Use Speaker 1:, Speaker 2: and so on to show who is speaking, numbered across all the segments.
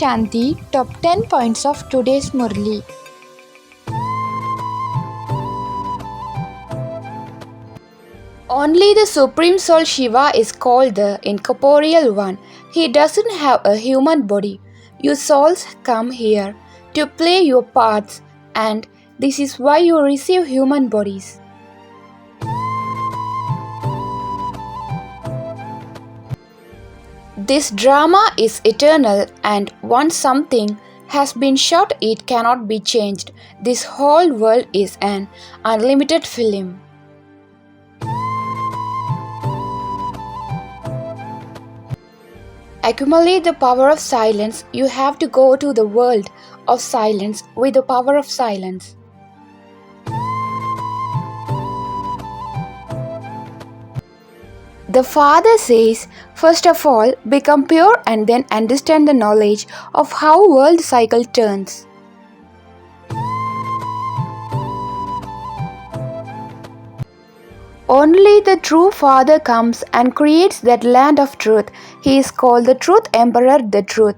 Speaker 1: Shanti. Top 10 points of today's murli. Only the Supreme Soul Shiva is called the incorporeal one. He doesn't have a human body. You souls come here to play your parts, and this is why you receive human bodies. This drama is eternal, and once something has been shot, it cannot be changed. This whole world is an unlimited film. Accumulate the power of silence. You have to go to the world of silence with the power of silence. The Father says, first of all, become pure and then understand the knowledge of how world cycle turns. Only the true Father comes and creates that land of truth. He is called the Truth Emperor, the Truth.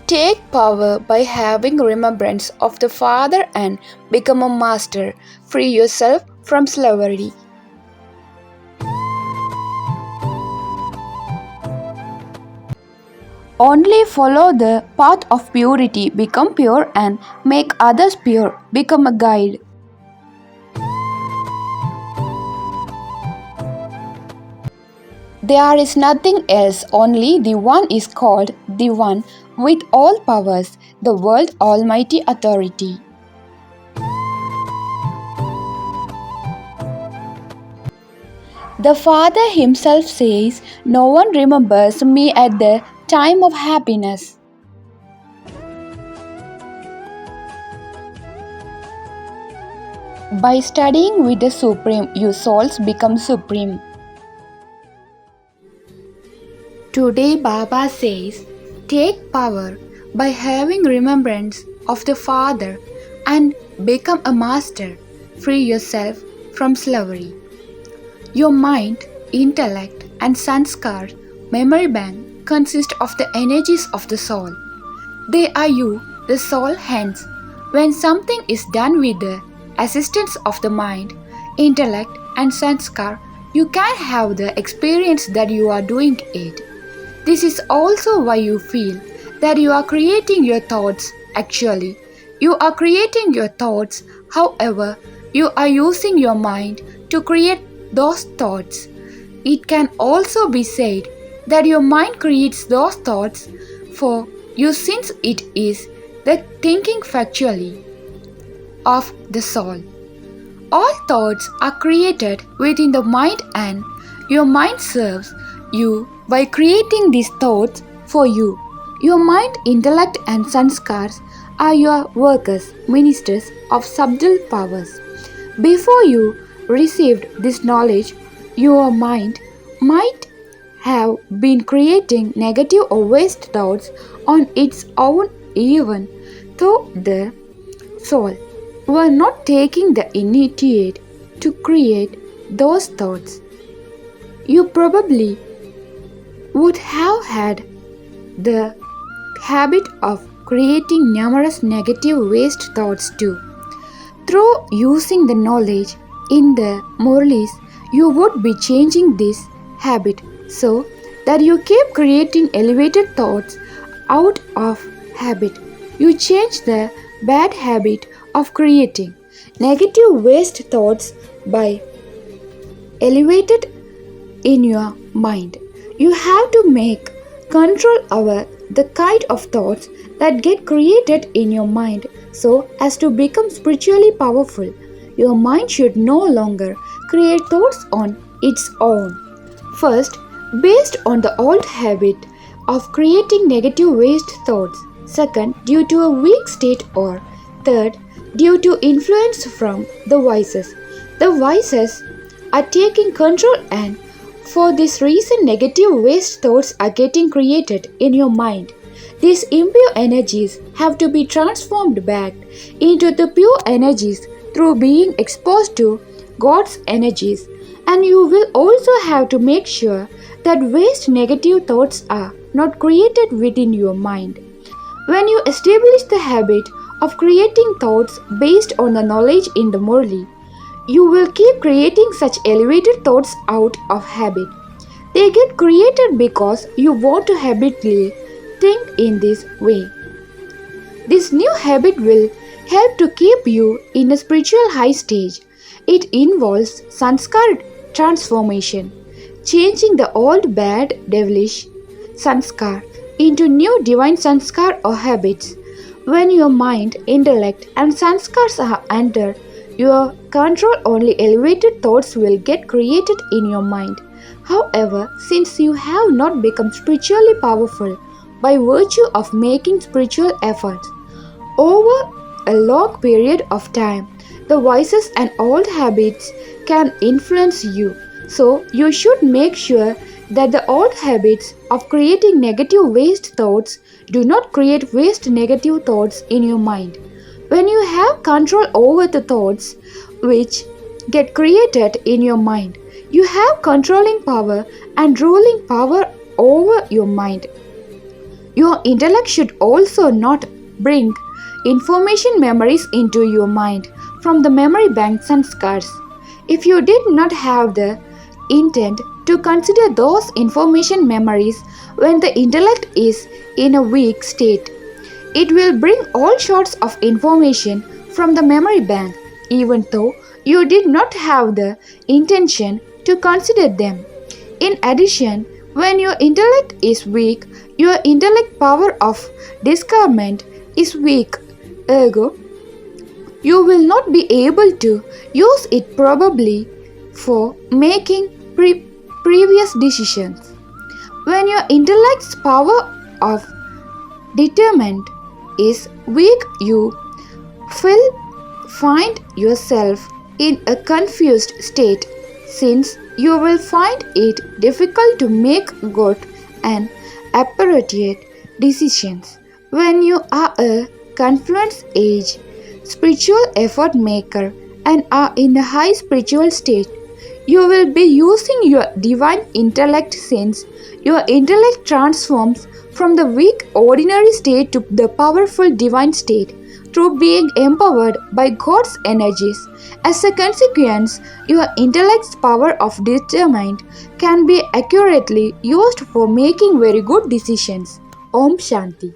Speaker 1: Take power by having remembrance of the Father and become a master. Free yourself from slavery. Only follow the path of purity. Become pure and make others pure. Become a guide. There is nothing else, only the One is called the One with all powers, the World Almighty Authority. The Father himself says, no one remembers me at the time of happiness. By studying with the Supreme, you souls become supreme. Today Baba says, take power by having remembrance of the Father and become a master. Free yourself from slavery. Your mind, intellect and sanskar, memory bank consist of the energies of the soul. They are you, the soul. Hence, when something is done with the assistance of the mind, intellect and sanskar, you can have the experience that you are doing it. This is also why you feel that you are creating your thoughts. Actually, you are creating your thoughts. However, you are using your mind to create those thoughts. It can also be said that your mind creates those thoughts for you, since it is the thinking factually of the soul. All thoughts are created within the mind, and your mind serves you by creating these thoughts for you. Your mind, intellect and sanskars are your workers, ministers of subtle powers. Before you received this knowledge, your mind might have been creating negative or waste thoughts on its own, even though the soul were not taking the initiative to create those thoughts. You probably would have had the habit of creating numerous negative waste thoughts too. Through using the knowledge in the murlis, you would be changing this habit so that you keep creating elevated thoughts out of habit. You change the bad habit of creating negative waste thoughts by elevated in your mind. You have to make control over the kind of thoughts that get created in your mind so as to become spiritually powerful. Your mind should no longer create thoughts on its own. First, based on the old habit of creating negative waste thoughts. Second, due to a weak state. Or third, due to influence from the vices. The vices are taking control, and for this reason negative waste thoughts are getting created in your mind. These impure energies have to be transformed back into the pure energies through being exposed to God's energies. And you will also have to make sure that waste negative thoughts are not created within your mind. When you establish the habit of creating thoughts based on the knowledge in the murli, you will keep creating such elevated thoughts out of habit. They get created because you want to habitually think in this way. This new habit will help to keep you in a spiritual high stage. It involves sanskar transformation, changing the old bad devilish sanskar into new divine sanskar or habits. When your mind, intellect, and sanskars are under your control, only elevated thoughts will get created in your mind. However, since you have not become spiritually powerful by virtue of making spiritual efforts over a long period of time, the vices and old habits can influence you. So, you should make sure that the old habits of creating negative waste thoughts do not create waste negative thoughts in your mind. When you have control over the thoughts which get created in your mind, you have controlling power and ruling power over your mind. Your intellect should also not bring information memories into your mind from the memory banks and scars. If you did not have the intent to consider those information memories when the intellect is in a weak state, it will bring all sorts of information from the memory bank, even though you did not have the intention to consider them. In addition, when your intellect is weak, your intellect power of discernment is weak. Ergo, you will not be able to use it probably for making previous decisions. When your intellect's power of determined is weak, you will find yourself in a confused state, since you will find it difficult to make good and appropriate decisions. When you are a confluence age spiritual effort maker and are in a high spiritual state, you will be using your divine intellect, since your intellect transforms from the weak ordinary state to the powerful divine state through being empowered by God's energies. As a consequence, your intellect's power of determined can be accurately used for making very good decisions. Om Shanti.